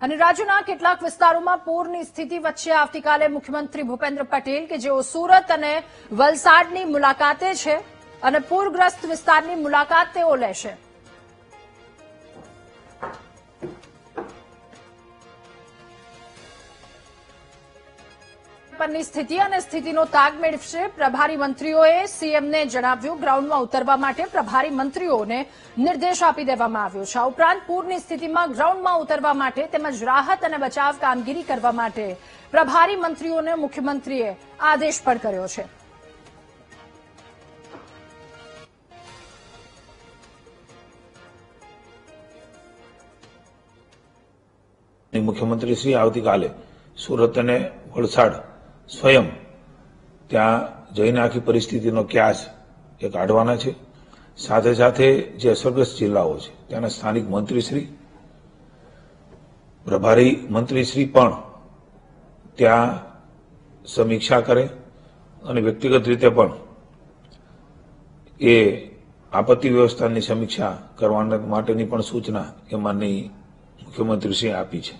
અને રાજ્યના કેટલાક વિસ્તારોમાં પૂરની સ્થિતિ વચ્ચે આવતીકાલે મુખ્યમંત્રી ભૂપેન્દ્ર પટેલ કે જેઓ સુરત અને વલસાડની મુલાકાતે છે અને પૂરગ્રસ્ત વિસ્તારની મુલાકાત તેઓ લેશે। પરની સ્થિતિ અને સ્થિતિનો તાગ મેળવશે। પ્રભારી મંત્રીઓએ સીએમને જણાવ્યું ગ્રાઉન્ડમાં ઉતરવા માટે પ્રભારી મંત્રીઓને નિર્દેશ આપી દેવામાં આવ્યો છે। આ ઉપરાંત પૂરની સ્થિતિમાં ગ્રાઉન્ડમાં ઉતરવા માટે તેમજ રાહત અને બચાવ કામગીરી કરવા માટે પ્રભારી મંત્રીઓને મુખ્યમંત્રીએ આદેશ પણ કર્યો છે। મુખ્યમંત્રી શ્રી આવતીકાલે સુરત અને વલસાડ સ્વયં ત્યાં જઈને આખી પરિસ્થિતિનો ક્યાસ એ કાઢવાના છે। સાથે સાથે જે અસરગ્રસ્ત જિલ્લાઓ છે ત્યાંના સ્થાનિક મંત્રીશ્રી, પ્રભારી મંત્રીશ્રી પણ ત્યાં સમીક્ષા કરે અને વ્યક્તિગત રીતે પણ એ આપત્તિ વ્યવસ્થાની સમીક્ષા કરવા માટેની પણ સૂચના એ માનનીય મુખ્યમંત્રીશ્રીએ આપી છે।